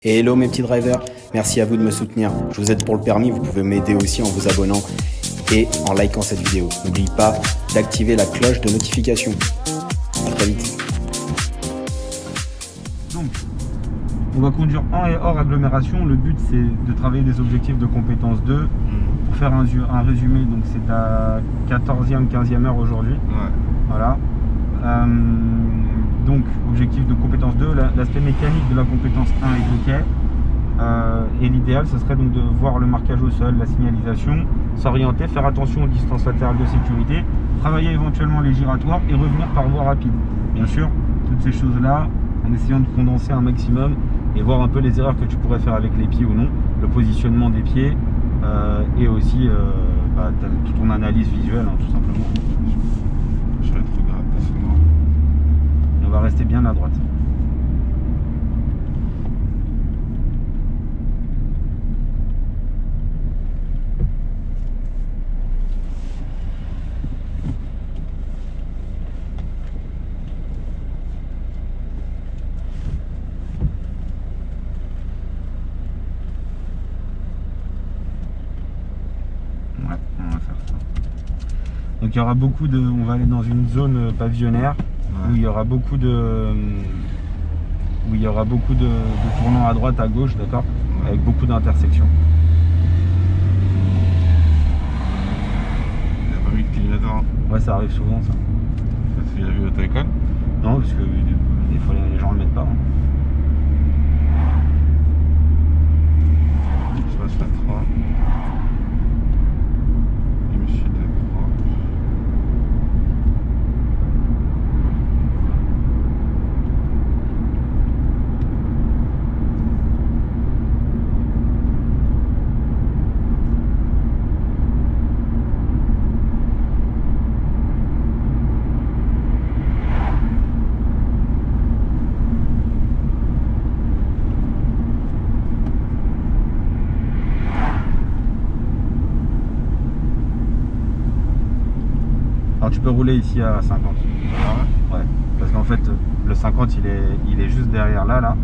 Et hello mes petits drivers, merci à vous de me soutenir. Je vous aide pour le permis, vous pouvez m'aider aussi en vous abonnant et en likant cette vidéo. N'oubliez pas d'activer la cloche de notification. À très vite. Donc, on va conduire en et hors agglomération. Le but c'est de travailler des objectifs de compétence 2. Pour faire un résumé, donc c'est ta 14e, 15e heure aujourd'hui. Ouais. Voilà. Donc, objectif de compétence 2, l'aspect mécanique de la compétence 1 est ok. Et l'idéal, ce serait donc de voir le marquage au sol, la signalisation, s'orienter, faire attention aux distances latérales de sécurité, travailler éventuellement les giratoires et revenir par voie rapide. Bien sûr, toutes ces choses-là, en essayant de condenser un maximum et voir un peu les erreurs que tu pourrais faire avec les pieds ou non, le positionnement des pieds et aussi toute ton analyse visuelle, hein, tout simplement. Je vais être grave, c'est moi. On va rester bien à droite. Ouais, on va faire ça. Donc il y aura beaucoup de... On va aller dans une zone pavillonnaire. Ouais. Où il y aura beaucoup de tournants à droite, à gauche, d'accord, Ouais. avec beaucoup d'intersections. Il n'y a pas mis de clignotant. Ouais, ça arrive souvent ça. Ça, tu l'as vu à ta école? Non, parce que des fois les gens le mettent pas. Hein. Je passe la 3. Et je suis de 3. Alors tu peux rouler ici à 50. Ah ouais? Ouais. Parce qu'en fait le 50 il est juste derrière là.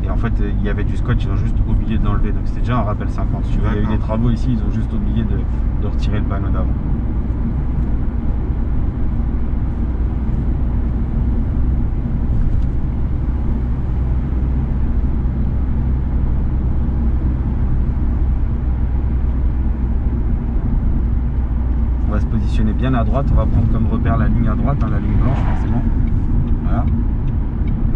Et en fait il y avait du scotch, ils ont juste oublié de l'enlever. Donc c'était déjà un rappel 50. Si tu veux, il y a eu des travaux ici, ils ont juste oublié de retirer le panneau d'avant. On va se positionner bien à droite, on va prendre comme repère la ligne à droite, hein, la ligne blanche forcément. Voilà.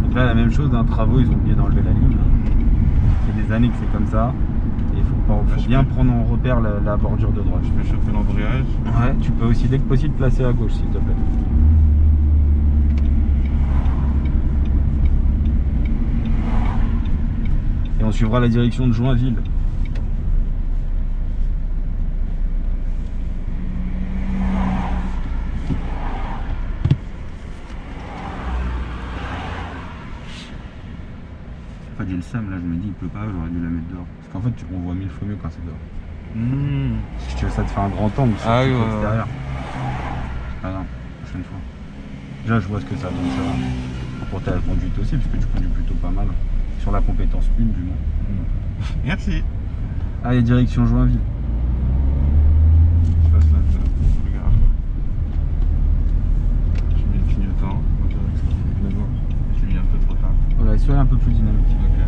Donc là la même chose, dans travaux ils ont oublié d'enlever la ligne. Ça fait des années que c'est comme ça. Et il faut bien prendre en repère la bordure de droite. Je peux chauffer l'embrayage. Ouais, tu peux aussi dès que possible placer à gauche s'il te plaît. Et on suivra la direction de Joinville. En fait j'ai le seum là, je me dis il pleut pas, j'aurais dû la mettre dehors. Parce qu'en fait on voit 1000 fois mieux quand c'est dehors. Si tu veux ça te fait un grand angle sur l'extérieur. Ah non, prochaine fois. Déjà je vois ce que ça donne ça. Pour ta conduite aussi, parce que tu conduis plutôt pas mal. Sur la compétence 1 du moins. Merci. Allez, direction Joinville. Je passe là, regarde. Je mets le clignotant. J'ai mis un peu trop tard. Voilà, soyez un peu plus dynamique. Ok.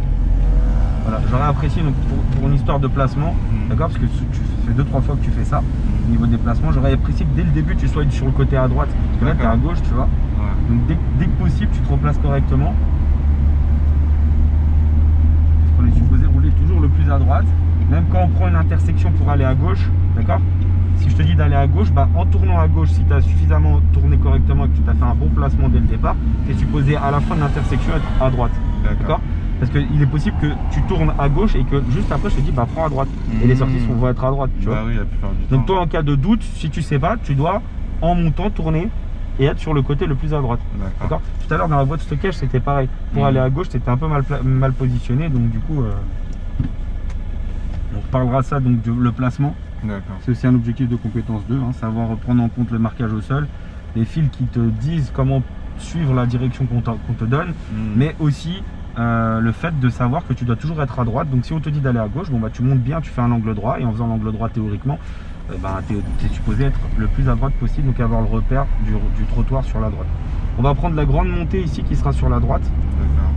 Voilà, j'aurais apprécié donc, pour une histoire de placement, d'accord, parce que tu fais 2-3 fois que tu fais ça, au niveau des placements, j'aurais apprécié que dès le début tu sois sur le côté à droite, parce que là tu es à gauche, tu vois. Ouais. Donc dès que possible, tu te replaces correctement. Parce qu'on est supposé rouler toujours le plus à droite, même quand on prend une intersection pour aller à gauche, d'accord. Si je te dis d'aller à gauche, bah, en tournant à gauche, si tu as suffisamment tourné correctement et que tu t'as fait un bon placement dès le départ, tu es supposé à la fin de l'intersection être à droite. D'accord. Parce qu'il est possible que tu tournes à gauche et que juste après je te dis bah prends à droite. Et les sorties vont être à droite, tu vois. Oui, la plupart du temps. Donc toi en cas de doute, si tu sais pas, tu dois en montant tourner et être sur le côté le plus à droite. D'accord. Tout à l'heure dans la boîte stockage c'était pareil. Pour aller à gauche c'était un peu mal positionné, donc du coup on reparlera ça donc le placement. C'est aussi un objectif de compétence 2, hein, savoir prendre en compte le marquage au sol, les fils qui te disent comment suivre la direction qu'on te donne, mais aussi le fait de savoir que tu dois toujours être à droite. Donc si on te dit d'aller à gauche, bon bah tu montes bien, tu fais un angle droit, et en faisant l'angle droit théoriquement, tu es supposé être le plus à droite possible, donc avoir le repère du trottoir sur la droite. On va prendre la grande montée ici qui sera sur la droite. D'accord.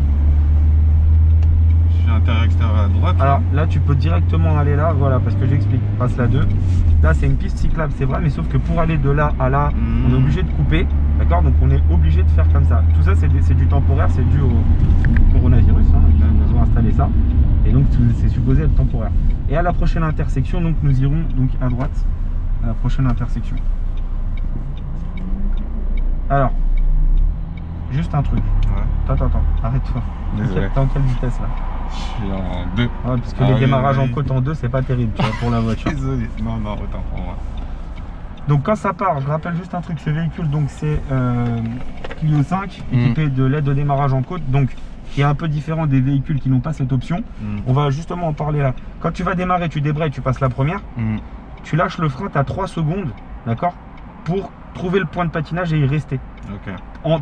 Je suis intérieur-extérieur à droite. Alors là tu peux directement aller là, voilà, parce que j'explique, passe la 2. Là c'est une piste cyclable, c'est vrai, mais sauf que pour aller de là à là, on est obligé de couper, d'accord? Donc on est obligé de faire comme ça. Tout ça c'est du temporaire, c'est dû au coronavirus, hein, ils ont installé ça, et donc c'est supposé être temporaire. Et à la prochaine intersection, donc nous irons donc à droite, à la prochaine intersection. Alors, juste un truc. Ouais. Attends, arrête-toi. T'es en quelle vitesse là? Je suis en 2. Ouais, parce que les démarrages en côte en 2, c'est pas terrible, tu vois, pour la voiture. Désolé. Non, autant pour moi. Donc quand ça part, je rappelle juste un truc, ce véhicule, donc c'est Clio 5, équipé de l'aide au démarrage en côte, donc qui est un peu différent des véhicules qui n'ont pas cette option. On va justement en parler là. Quand tu vas démarrer, tu débrayes, tu passes la première, tu lâches le frein, tu as 3 secondes, d'accord, pour trouver le point de patinage et y rester. Ok.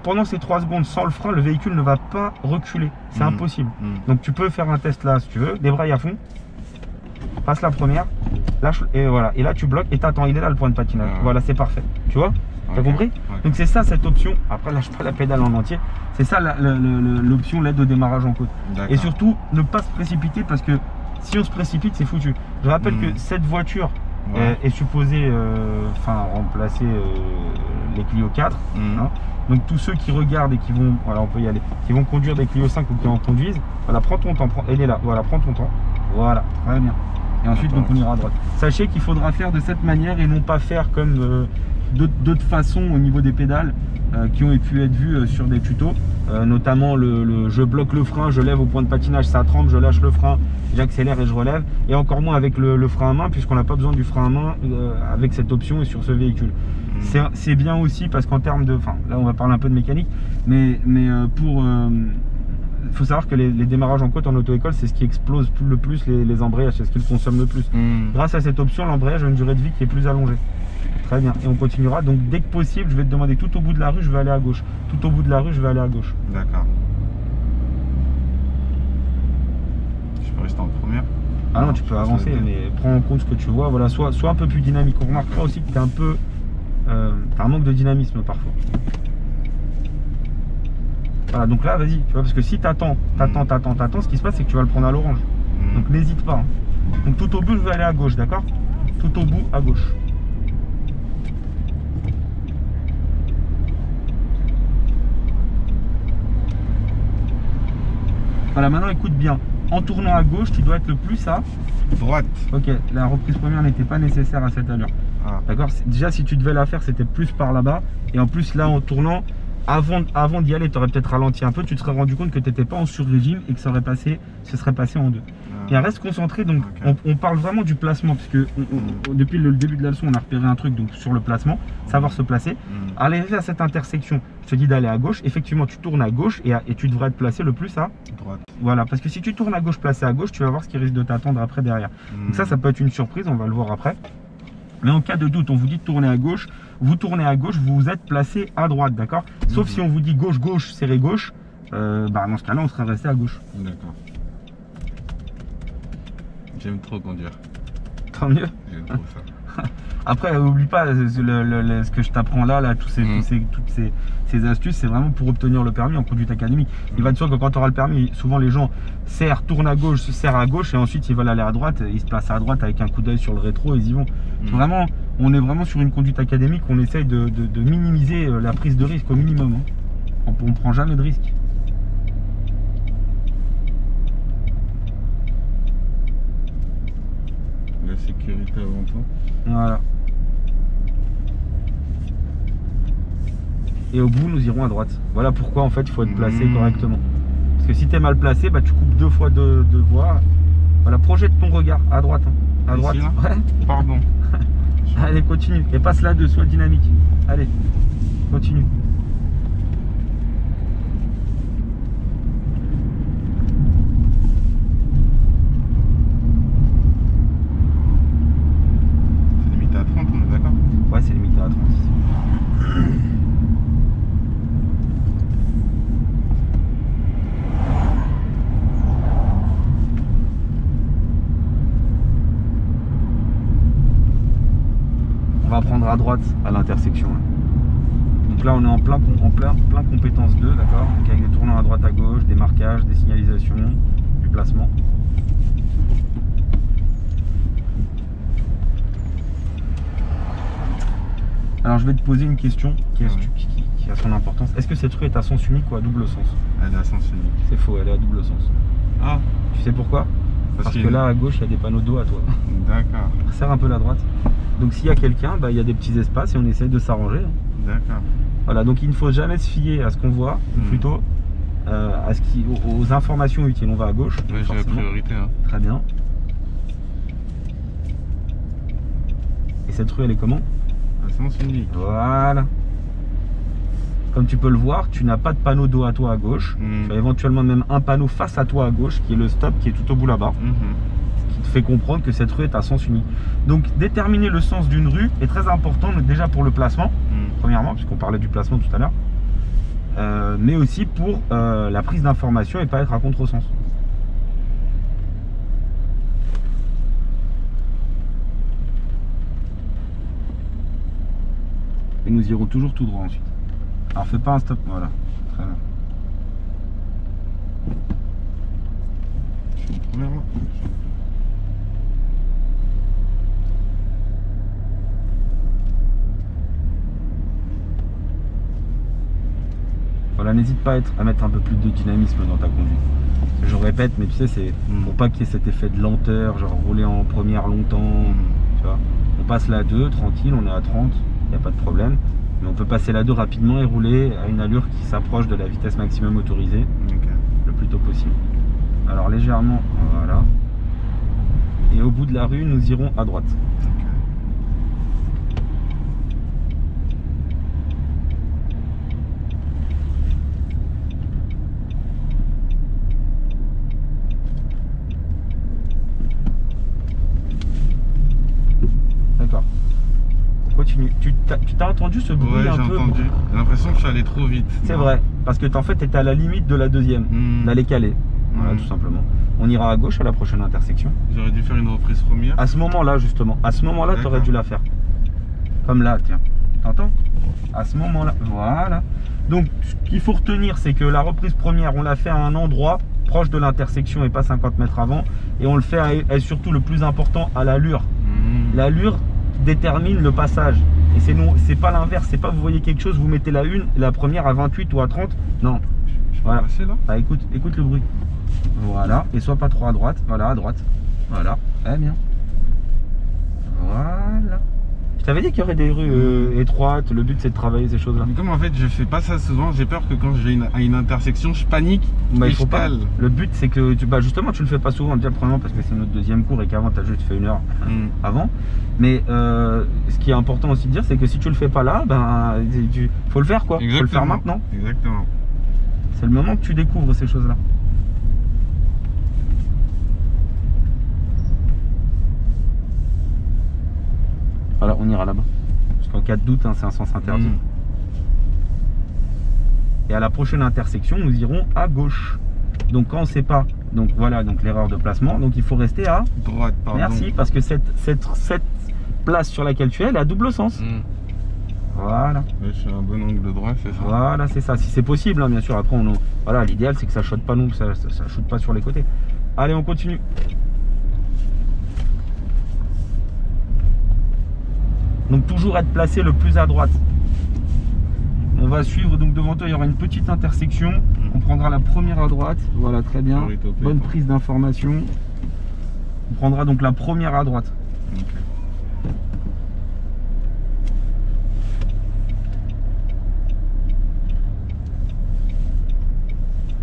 Pendant ces 3 secondes sans le frein, le véhicule ne va pas reculer, c'est impossible. Donc tu peux faire un test là si tu veux, débraye à fond, passe la première, lâche, et voilà, et là tu bloques et t'attends, il est là le point de patinage. Voilà, c'est parfait, tu vois, t'as compris? Donc c'est ça cette option. Après lâche pas la pédale en entier, c'est ça l'option l'aide au démarrage en côte. Et surtout ne pas se précipiter, parce que si on se précipite c'est foutu. Je rappelle que cette voiture est supposée remplacer les Clio 4, hein. Donc tous ceux qui regardent et qui vont, voilà, on peut y aller, qui vont conduire des Clio 5 ou qui en conduisent, voilà, prends ton temps, elle est là, voilà, prends ton temps, voilà, très bien. Et ensuite donc on ira à droite. Sachez qu'il faudra faire de cette manière et non pas faire comme d'autres façons au niveau des pédales qui ont pu être vues sur des tutos, notamment je bloque le frein, je lève au point de patinage, ça tremble, je lâche le frein, j'accélère et je relève, et encore moins avec le frein à main, puisqu'on n'a pas besoin du frein à main avec cette option et sur ce véhicule. C'est bien aussi parce qu'en termes de, là on va parler un peu de mécanique, mais il faut savoir que les démarrages en côte en auto-école, c'est ce qui explose le plus les embrayages, c'est ce qui le consomme le plus. Grâce à cette option, l'embrayage a une durée de vie qui est plus allongée. Très bien, et on continuera. Donc dès que possible, je vais te demander tout au bout de la rue, je vais aller à gauche. Tout au bout de la rue, je vais aller à gauche. D'accord. Je peux rester en première? Ah non, tu peux avancer, mais prends en compte ce que tu vois. Voilà, sois un peu plus dynamique. On remarquera aussi que tu es un peu... t'as un manque de dynamisme parfois. Voilà, donc là, vas-y, tu vois, parce que si t'attends, ce qui se passe, c'est que tu vas le prendre à l'orange. Donc n'hésite pas. Hein. Donc tout au bout, je vais aller à gauche, d'accord? Tout au bout, à gauche. Voilà, maintenant écoute bien. En tournant à gauche, tu dois être le plus à droite. Ok, la reprise première n'était pas nécessaire à cette allure. D'accord? Déjà, si tu devais la faire, c'était plus par là-bas. Et en plus, là, en tournant, avant d'y aller, tu aurais peut-être ralenti un peu, tu te serais rendu compte que tu n'étais pas en sur-régime et que ce serait passé en 2. Et reste concentré, donc on parle vraiment du placement, puisque depuis le début de la leçon, on a repéré un truc donc sur le placement, savoir se placer. Arrivé à cette intersection, je te dis d'aller à gauche, effectivement tu tournes à gauche et tu devrais être placé le plus à droite. Voilà, parce que si tu tournes à gauche, placé à gauche, tu vas voir ce qui risque de t'attendre après derrière. Donc ça peut être une surprise, on va le voir après. Mais en cas de doute, on vous dit de tourner à gauche, vous tournez à gauche, vous êtes placé à droite, d'accord? Sauf si on vous dit gauche, serré gauche, dans ce cas-là, on serait resté à gauche. D'accord. J'aime trop conduire. Tant mieux. J'aime trop ça. Après, oublie pas ce que je t'apprends là, toutes ces astuces, c'est vraiment pour obtenir le permis en conduite académique. Il va de soi que quand tu auras le permis, souvent les gens tournent à gauche, se serrent à gauche et ensuite ils veulent aller à droite, ils se placent à droite avec un coup d'œil sur le rétro et ils y vont. Vraiment, on est vraiment sur une conduite académique, on essaye de minimiser la prise de risque au minimum. Hein. On ne prend jamais de risque. La sécurité avant tout. Voilà. Et au bout, nous irons à droite. Voilà pourquoi en fait il faut être placé correctement. Parce que si tu es mal placé, tu coupes 2 fois de voie. Voilà, projette ton regard à droite. Hein. À droite. Ici, ouais. Pardon. Allez, continue. Et passe là 2, sois dynamique. Allez, continue. C'est limité à 30, on est d'accord? Ouais, c'est limité à 30. à droite à l'intersection. Donc là on est en plein compétence 2, d'accord, donc avec des tournants à droite à gauche, des marquages, des signalisations, du placement. Alors je vais te poser une question qui a son importance. Est-ce que cette rue est à sens unique ou à double sens? Elle est à sens unique. C'est faux, elle est à double sens. Ah, Tu sais pourquoi? Parce que là à gauche il y a des panneaux dos à toi. d'accord. Serre un peu la droite. Donc s'il y a quelqu'un, bah, il y a des petits espaces et on essaye de s'arranger. D'accord. Voilà, donc il ne faut jamais se fier à ce qu'on voit, ou plutôt aux informations utiles. On va à gauche. Oui, j'ai la priorité. Hein. Très bien. Et cette rue elle est comment? À sens unique. Voilà. Comme tu peux le voir, tu n'as pas de panneau dos à toi à gauche. Tu as éventuellement même un panneau face à toi à gauche qui est le stop qui est tout au bout là-bas. Ce qui te fait comprendre que cette rue est à sens unique. Donc déterminer le sens d'une rue est très important déjà pour le placement, premièrement, puisqu'on parlait du placement tout à l'heure, mais aussi pour la prise d'information et pas être à contresens. Et nous irons toujours tout droit ensuite. Alors fais pas un stop, voilà, très bien. Je suis en première là. Voilà, n'hésite pas à mettre un peu plus de dynamisme dans ta conduite. Je répète, mais tu sais, c'est pour pas qu'il y ait cet effet de lenteur, genre rouler en première longtemps, tu vois. On passe la 2, tranquille, on est à 30, il n'y a pas de problème. Mais on peut passer la 2 rapidement et rouler à une allure qui s'approche de la vitesse maximum autorisée le plus tôt possible. Alors légèrement, voilà. Et au bout de la rue, nous irons à droite. D'accord. Continue. Tu t'as entendu ce bruit? Ouais, un j'ai peu? entendu. J'ai l'impression que je suis allé trop vite. C'est vrai, parce que en fait, tu étais à la limite de la deuxième, d'aller caler. Voilà, tout simplement. On ira à gauche à la prochaine intersection. J'aurais dû faire une reprise première. À ce moment-là, justement, à ce moment-là, tu aurais dû la faire. Comme là, tiens. T'entends? À ce moment-là, voilà. Donc, ce qu'il faut retenir, c'est que la reprise première, on l'a fait à un endroit proche de l'intersection et pas 50 mètres avant. Et on le fait et surtout le plus important, à l'allure. L'allure détermine le passage. Et c'est pas l'inverse. C'est pas vous voyez quelque chose, vous mettez la première à 28 ou à 30. Non. Voilà. Passer, là Écoute le bruit. Voilà. Et sois pas trop à droite. Voilà, à droite. Voilà. Très bien. Voilà. Je t'avais dit qu'il y aurait des rues étroites. Le but c'est de travailler ces choses-là. Mais comme en fait je fais pas ça souvent, j'ai peur que quand je vais à une intersection, je panique et il faut je pas. cale. Le but c'est que justement tu le fais pas souvent, déjà premièrement parce que c'est notre deuxième cours et qu'avant tu as juste fait 1 heure avant. Mais ce qui est important aussi de dire, c'est que si tu le fais pas là, faut le faire quoi. Exactement. Faut le faire maintenant. Exactement. C'est le moment que tu découvres ces choses-là. Voilà, on ira là-bas. Parce qu'en cas de doute, c'est un sens interdit. Et à la prochaine intersection, nous irons à gauche. Donc quand on ne sait pas, donc voilà, donc l'erreur de placement. Donc il faut rester à droite, pardon. Merci, parce que cette place sur laquelle tu es, elle est à double sens. Voilà. Ouais, je suis à un bon angle droit, c'est ça. Voilà, c'est ça. Si c'est possible, hein, bien sûr. Après, voilà, l'idéal c'est que ça chotte pas non, ça choute pas sur les côtés. Allez, on continue. Donc toujours être placé le plus à droite. On va suivre, donc devant toi il y aura une petite intersection. On prendra la première à droite. Voilà, très bien. Bonne prise d'information. On prendra donc la première à droite.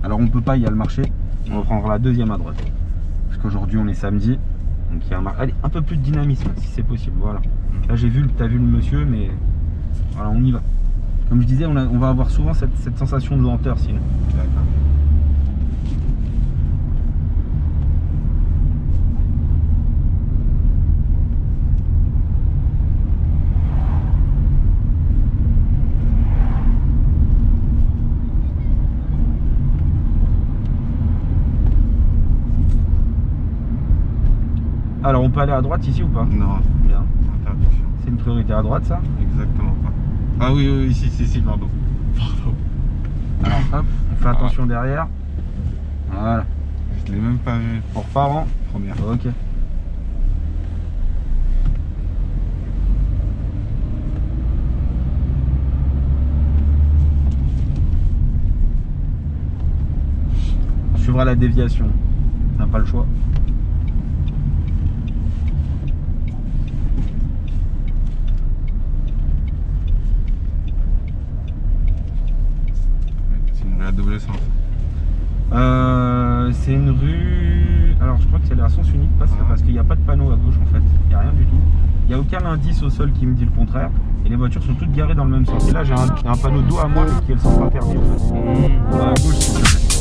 Alors on peut pas, il y a le marché. On prendra la deuxième à droite. Parce qu'aujourd'hui on est samedi. Donc il y a allez, un peu plus de dynamisme si c'est possible. Voilà. Là j'ai vu, t'as vu le monsieur, mais voilà, on y va. Comme je disais, on va avoir souvent cette sensation de lenteur sinon. D'accord. Alors on peut aller à droite ici ou pas? Non. Bien. Interdiction. C'est une priorité à droite, ça. Exactement. Ah oui, oui, si, pardon. Alors hop, on fait attention derrière. Voilà. Je l'ai même pas vu. On repart en Première. Ok. On suivra la déviation. On n'a pas le choix. C'est une rue à double sens. C'est une rue. Alors je crois que c'est à sens unique parce qu'il n'y a pas de panneau à gauche en fait. Il n'y a rien du tout. Il n'y a aucun indice au sol qui me dit le contraire. Et les voitures sont toutes garées dans le même sens. Et là j'ai un panneau dos à moi qui est le sens interdit en fait. À gauche,